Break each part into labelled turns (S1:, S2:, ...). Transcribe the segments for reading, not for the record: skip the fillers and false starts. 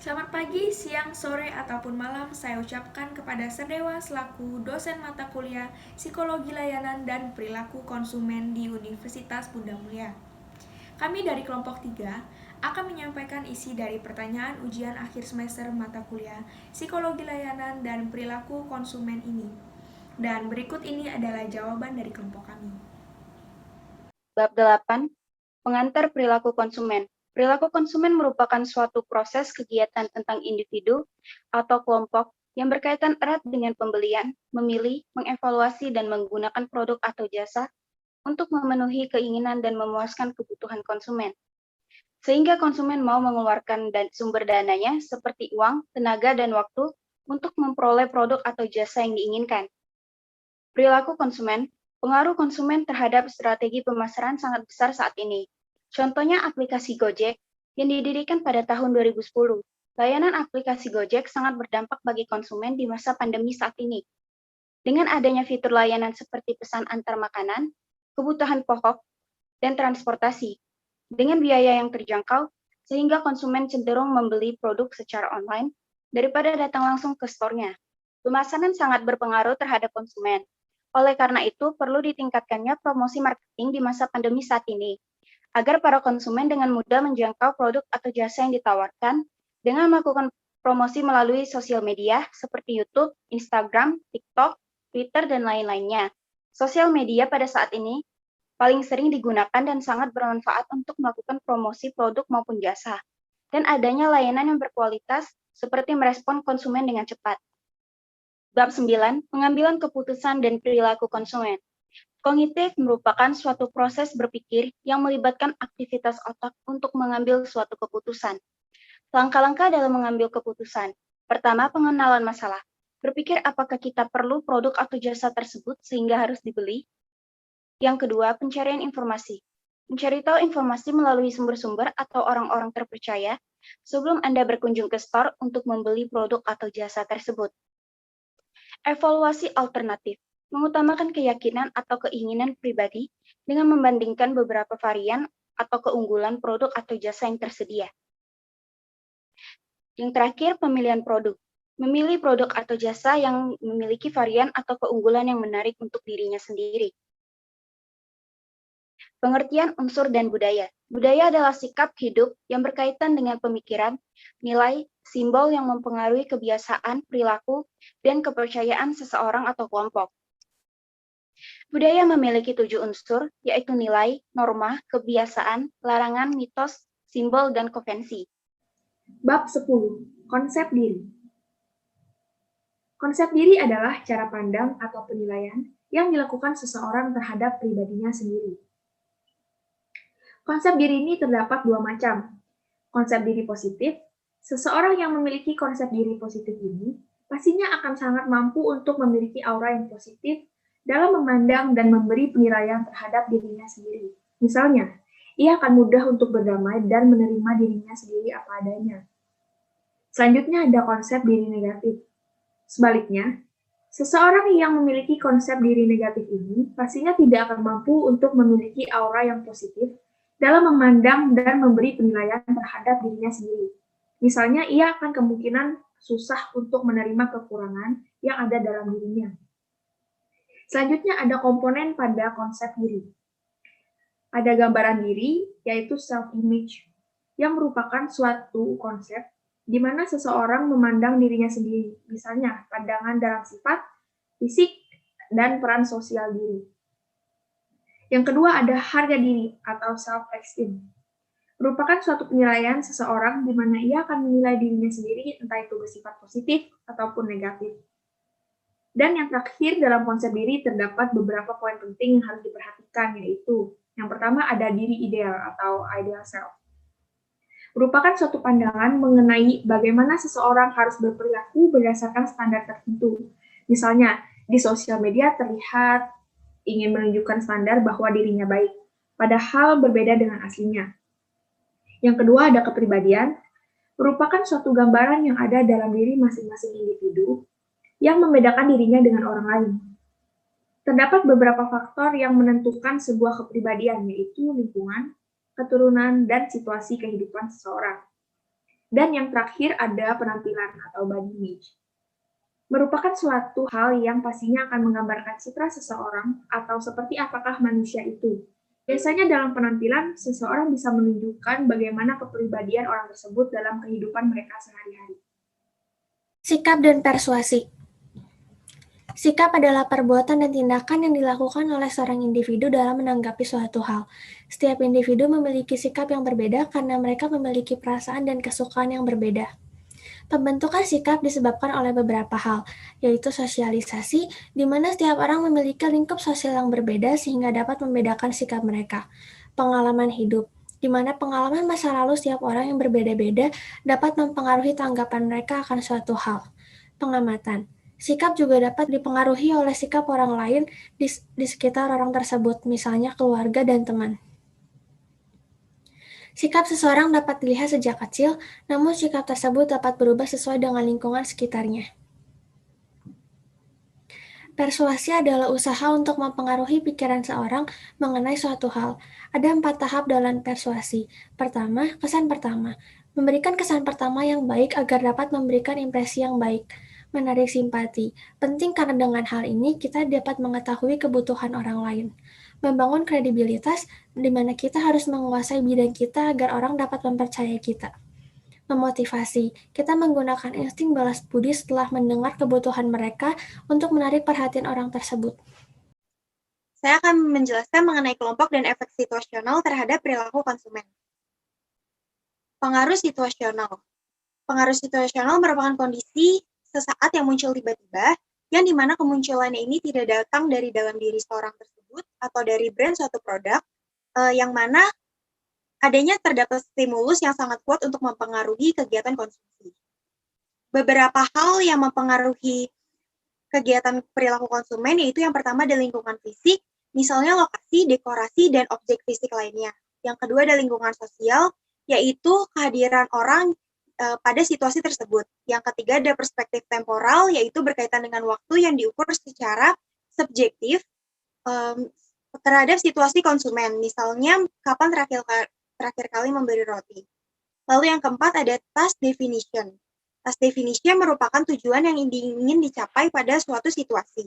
S1: Selamat pagi, siang, sore, ataupun malam saya ucapkan kepada Serdewa selaku dosen mata kuliah Psikologi Layanan dan Perilaku Konsumen di Universitas Bunda Mulia. Kami dari kelompok 3 akan menyampaikan isi dari pertanyaan ujian akhir semester mata kuliah Psikologi Layanan dan Perilaku Konsumen ini. Dan berikut ini adalah jawaban dari kelompok kami.
S2: Bab 8, Pengantar Perilaku Konsumen. Perilaku konsumen merupakan suatu proses kegiatan tentang individu atau kelompok yang berkaitan erat dengan pembelian, memilih, mengevaluasi, dan menggunakan produk atau jasa untuk memenuhi keinginan dan memuaskan kebutuhan konsumen. Sehingga konsumen mau mengeluarkan sumber dananya seperti uang, tenaga, dan waktu untuk memperoleh produk atau jasa yang diinginkan. Perilaku konsumen. Pengaruh konsumen terhadap strategi pemasaran sangat besar saat ini. Contohnya aplikasi Gojek yang didirikan pada tahun 2010. Layanan aplikasi Gojek sangat berdampak bagi konsumen di masa pandemi saat ini. Dengan adanya fitur layanan seperti pesan antar makanan, kebutuhan pokok, dan transportasi, dengan biaya yang terjangkau, sehingga konsumen cenderung membeli produk secara online daripada datang langsung ke store-nya. Pemasaran sangat berpengaruh terhadap konsumen. Oleh karena itu, perlu ditingkatkannya promosi marketing di masa pandemi saat ini, agar para konsumen dengan mudah menjangkau produk atau jasa yang ditawarkan dengan melakukan promosi melalui sosial media seperti YouTube, Instagram, TikTok, Twitter, dan lain-lainnya. Sosial media pada saat ini paling sering digunakan dan sangat bermanfaat untuk melakukan promosi produk maupun jasa, dan adanya layanan yang berkualitas seperti merespon konsumen dengan cepat. Bab 9, Pengambilan Keputusan dan Perilaku Konsumen. Kognitif merupakan suatu proses berpikir yang melibatkan aktivitas otak untuk mengambil suatu keputusan. Langkah-langkah dalam mengambil keputusan. Pertama, pengenalan masalah. Berpikir apakah kita perlu produk atau jasa tersebut sehingga harus dibeli. Yang kedua, pencarian informasi. Mencari tahu informasi melalui sumber-sumber atau orang-orang terpercaya sebelum Anda berkunjung ke store untuk membeli produk atau jasa tersebut. Evaluasi alternatif, mengutamakan keyakinan atau keinginan pribadi dengan membandingkan beberapa varian atau keunggulan produk atau jasa yang tersedia. Yang terakhir, pemilihan produk. Memilih produk atau jasa yang memiliki varian atau keunggulan yang menarik untuk dirinya sendiri. Pengertian unsur dan budaya. Budaya adalah sikap hidup yang berkaitan dengan pemikiran, nilai, simbol yang mempengaruhi kebiasaan, perilaku, dan kepercayaan seseorang atau kelompok. Budaya memiliki 7 unsur, yaitu nilai, norma, kebiasaan, larangan, mitos, simbol, dan konvensi.
S1: Bab 10. Konsep diri. Konsep diri adalah cara pandang atau penilaian yang dilakukan seseorang terhadap pribadinya sendiri. Konsep diri ini terdapat dua macam. Konsep diri positif, seseorang yang memiliki konsep diri positif ini pastinya akan sangat mampu untuk memiliki aura yang positif dalam memandang dan memberi penilaian terhadap dirinya sendiri. Misalnya, ia akan mudah untuk berdamai dan menerima dirinya sendiri apa adanya. Selanjutnya ada konsep diri negatif. Sebaliknya, seseorang yang memiliki konsep diri negatif ini pastinya tidak akan mampu untuk memiliki aura yang positif dalam memandang dan memberi penilaian terhadap dirinya sendiri. Misalnya, ia akan kemungkinan susah untuk menerima kekurangan yang ada dalam dirinya. Selanjutnya ada komponen pada konsep diri. Ada gambaran diri, yaitu self-image, yang merupakan suatu konsep di mana seseorang memandang dirinya sendiri, misalnya pandangan dalam sifat, fisik, dan peran sosial diri. Yang kedua ada harga diri atau self-esteem. Merupakan suatu penilaian seseorang di mana ia akan menilai dirinya sendiri entah itu bersifat positif ataupun negatif. Dan yang terakhir dalam konsep diri terdapat beberapa poin penting yang harus diperhatikan, yaitu yang pertama ada diri ideal atau ideal self. Merupakan suatu pandangan mengenai bagaimana seseorang harus berperilaku berdasarkan standar tertentu. Misalnya, di sosial media terlihat ingin menunjukkan standar bahwa dirinya baik, padahal berbeda dengan aslinya. Yang kedua ada kepribadian, merupakan suatu gambaran yang ada dalam diri masing-masing individu yang membedakan dirinya dengan orang lain. Terdapat beberapa faktor yang menentukan sebuah kepribadian, yaitu lingkungan, keturunan, dan situasi kehidupan seseorang. Dan yang terakhir ada penampilan atau body image. Merupakan suatu hal yang pastinya akan menggambarkan citra seseorang atau seperti apakah manusia itu. Biasanya dalam penampilan, seseorang bisa menunjukkan bagaimana kepribadian orang tersebut dalam kehidupan mereka sehari-hari.
S3: Sikap dan persuasi. Sikap adalah perbuatan dan tindakan yang dilakukan oleh seorang individu dalam menanggapi suatu hal. Setiap individu memiliki sikap yang berbeda karena mereka memiliki perasaan dan kesukaan yang berbeda. Pembentukan sikap disebabkan oleh beberapa hal, yaitu sosialisasi, di mana setiap orang memiliki lingkup sosial yang berbeda sehingga dapat membedakan sikap mereka. Pengalaman hidup, di mana pengalaman masa lalu setiap orang yang berbeda-beda dapat mempengaruhi tanggapan mereka akan suatu hal. Pengamatan, sikap juga dapat dipengaruhi oleh sikap orang lain di sekitar orang tersebut, misalnya keluarga dan teman. Sikap seseorang dapat dilihat sejak kecil, namun sikap tersebut dapat berubah sesuai dengan lingkungan sekitarnya. Persuasi adalah usaha untuk mempengaruhi pikiran seorang mengenai suatu hal. Ada 4 tahap dalam persuasi. Pertama, kesan pertama. Memberikan kesan pertama yang baik agar dapat memberikan impresi yang baik. Menarik simpati. Penting karena dengan hal ini kita dapat mengetahui kebutuhan orang lain. Membangun kredibilitas, di mana kita harus menguasai bidang kita agar orang dapat mempercayai kita. Memotivasi, kita menggunakan insting balas budi setelah mendengar kebutuhan mereka untuk menarik perhatian orang tersebut.
S4: Saya akan menjelaskan mengenai kelompok dan efek situasional terhadap perilaku konsumen. Pengaruh situasional. Pengaruh situasional merupakan kondisi sesaat yang muncul tiba-tiba, yang dimana kemunculannya ini tidak datang dari dalam diri seorang tersebut atau dari brand suatu produk, yang mana adanya terdapat stimulus yang sangat kuat untuk mempengaruhi kegiatan konsumsi. Beberapa hal yang mempengaruhi kegiatan perilaku konsumen yaitu yang pertama ada lingkungan fisik, misalnya lokasi, dekorasi, dan objek fisik lainnya. Yang kedua ada lingkungan sosial, yaitu kehadiran orang pada situasi tersebut. Yang ketiga ada perspektif temporal, yaitu berkaitan dengan waktu yang diukur secara subjektif terhadap situasi konsumen. Misalnya, kapan terakhir kali membeli roti. Lalu yang keempat ada task definition. Task definition merupakan tujuan yang ingin dicapai pada suatu situasi.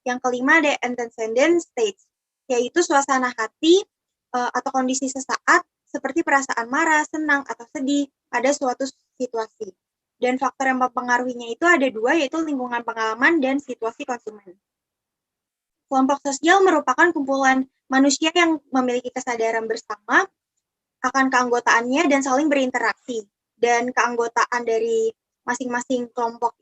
S4: Yang kelima ada antecedent state, yaitu suasana hati atau kondisi sesaat seperti perasaan marah, senang, atau sedih pada suatu situasi. Dan faktor yang mempengaruhinya itu ada dua, yaitu lingkungan pengalaman dan situasi konsumen. Kelompok sosial merupakan kumpulan manusia yang memiliki kesadaran bersama akan keanggotaannya dan saling berinteraksi. Dan keanggotaan dari masing-masing kelompok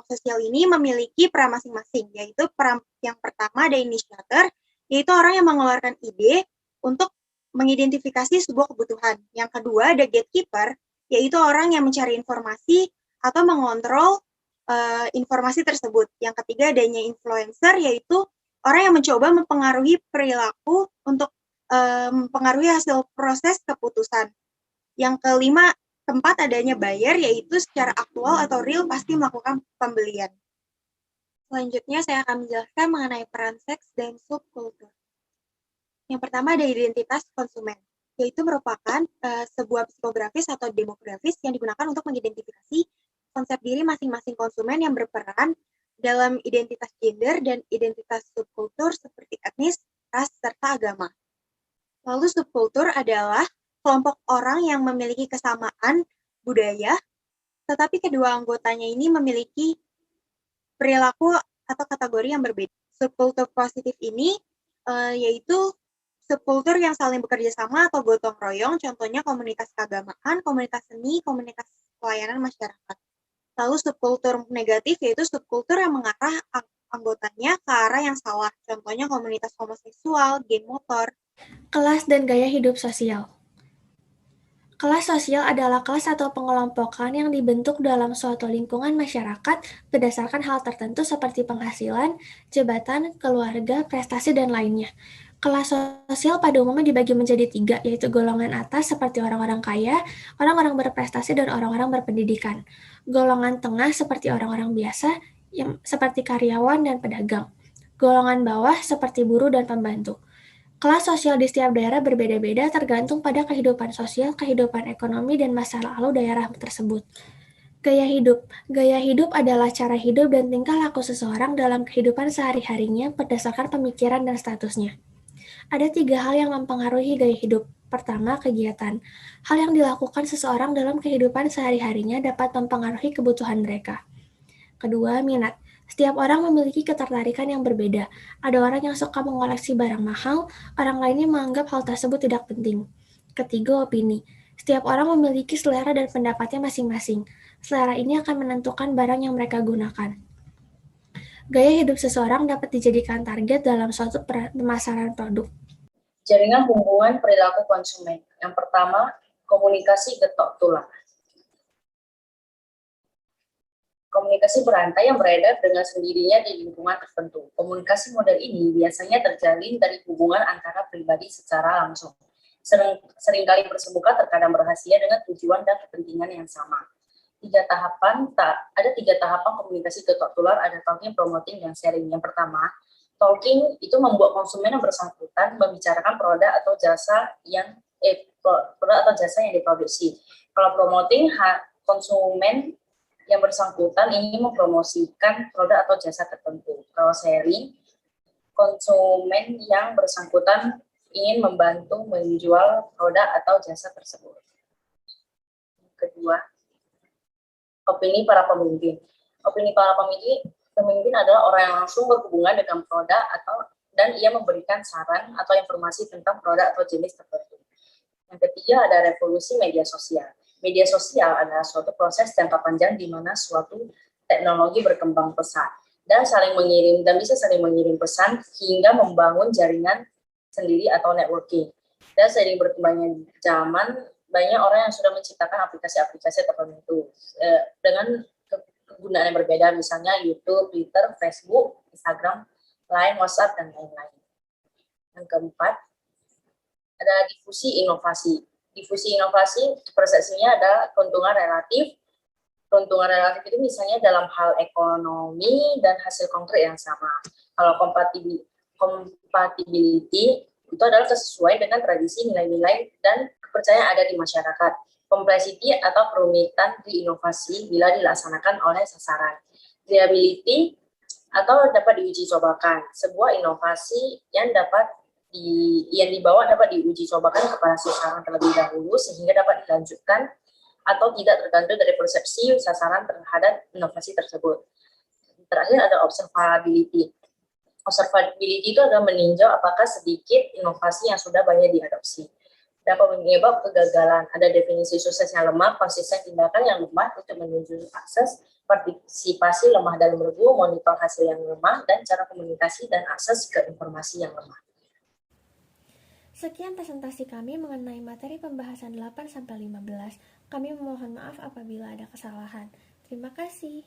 S4: sosial ini memiliki peran masing-masing, yaitu peran yang pertama ada initiator, yaitu orang yang mengeluarkan ide untuk mengidentifikasi sebuah kebutuhan. Yang kedua ada gatekeeper, yaitu orang yang mencari informasi atau mengontrol informasi tersebut. Yang ketiga adanya influencer, yaitu orang yang mencoba mempengaruhi perilaku untuk mempengaruhi hasil proses keputusan. Yang keempat adanya buyer, yaitu secara aktual atau real pasti melakukan pembelian. Selanjutnya saya akan menjelaskan mengenai peran seks dan subkultur. Yang pertama ada identitas konsumen, yaitu merupakan sebuah psikografis atau demografis yang digunakan untuk mengidentifikasi konsep diri masing-masing konsumen yang berperan dalam identitas gender dan identitas subkultur seperti etnis, ras, serta agama. Lalu subkultur adalah kelompok orang yang memiliki kesamaan budaya, tetapi kedua anggotanya ini memiliki perilaku atau kategori yang berbeda. Subkultur positif ini yaitu subkultur yang saling bekerja sama atau gotong royong, contohnya komunitas keagamaan, komunitas seni, komunitas pelayanan masyarakat. Lalu subkultur negatif yaitu subkultur yang mengarah anggotanya ke arah yang salah, contohnya komunitas homoseksual, geng motor.
S3: Kelas dan gaya hidup sosial. Kelas sosial adalah kelas atau pengelompokan yang dibentuk dalam suatu lingkungan masyarakat berdasarkan hal tertentu seperti penghasilan, jabatan, keluarga, prestasi, dan lainnya. Kelas sosial pada umumnya dibagi menjadi 3, yaitu golongan atas seperti orang-orang kaya, orang-orang berprestasi, dan orang-orang berpendidikan. Golongan tengah seperti orang-orang biasa, seperti karyawan dan pedagang. Golongan bawah seperti buruh dan pembantu. Kelas sosial di setiap daerah berbeda-beda tergantung pada kehidupan sosial, kehidupan ekonomi, dan masa lalu daerah tersebut. Gaya hidup. Gaya hidup adalah cara hidup dan tingkah laku seseorang dalam kehidupan sehari-harinya berdasarkan pemikiran dan statusnya. Ada 3 hal yang mempengaruhi gaya hidup. Pertama, kegiatan. Hal yang dilakukan seseorang dalam kehidupan sehari-harinya dapat mempengaruhi kebutuhan mereka. Kedua, minat. Setiap orang memiliki ketertarikan yang berbeda. Ada orang yang suka mengoleksi barang mahal, orang lainnya menganggap hal tersebut tidak penting. Ketiga, opini. Setiap orang memiliki selera dan pendapatnya masing-masing. Selera ini akan menentukan barang yang mereka gunakan. Gaya hidup seseorang dapat dijadikan target dalam suatu pemasaran produk.
S5: Jaringan hubungan perilaku konsumen. Yang pertama, komunikasi getok tular. Komunikasi berantai yang beredar dengan sendirinya di lingkungan tertentu. Komunikasi model ini biasanya terjalin dari hubungan antara pribadi secara langsung. Seringkali bersemuka, terkadang berhasil dengan tujuan dan kepentingan yang sama. Ada tiga tahapan komunikasi getok tular, ada talking, promoting, dan sharing. Yang pertama, talking itu membuat konsumen yang bersangkutan membicarakan produk atau jasa yang diproduksi. Kalau promoting, konsumen yang bersangkutan ingin mempromosikan produk atau jasa tertentu. Kalau sharing, konsumen yang bersangkutan ingin membantu menjual produk atau jasa tersebut. Kedua, opini para pemimpin. Opini para pemimpin adalah orang yang langsung berhubungan dengan produk dan ia memberikan saran atau informasi tentang produk atau jenis tertentu. Yang ketiga, ada revolusi media sosial. Media sosial adalah suatu proses jangka panjang di mana suatu teknologi berkembang pesat dan bisa saling mengirim pesan hingga membangun jaringan sendiri atau networking. Dan seiring berkembangnya zaman, banyak orang yang sudah menciptakan aplikasi-aplikasi tertentu dengan kegunaan yang berbeda, misalnya YouTube, Twitter, Facebook, Instagram, Line, WhatsApp, dan lain-lain. Yang keempat, ada difusi inovasi. Difusi inovasi persepsinya ada keuntungan relatif. Keuntungan relatif itu misalnya dalam hal ekonomi dan hasil konkret yang sama. Kalau compatibility itu adalah sesuai dengan tradisi, nilai-nilai, dan kepercayaan ada di masyarakat. Complexity atau kerumitan di inovasi bila dilaksanakan oleh sasaran. Reliability atau dapat diuji cobakan. Sebuah inovasi yang dibawa dapat diuji cobakan kepada sasaran terlebih dahulu sehingga dapat dilanjutkan atau tidak tergantung dari persepsi sasaran terhadap inovasi tersebut. Terakhir ada observability. Observability itu adalah meninjau apakah sedikit inovasi yang sudah banyak diadopsi. Dapat menyebab kegagalan. Ada definisi sukses yang lemah, konsisten tindakan yang lemah untuk menuju akses, partisipasi lemah dalam review, monitor hasil yang lemah, dan cara komunikasi dan akses ke informasi yang lemah.
S3: Sekian presentasi kami mengenai materi pembahasan 8-15. Kami memohon maaf apabila ada kesalahan. Terima kasih.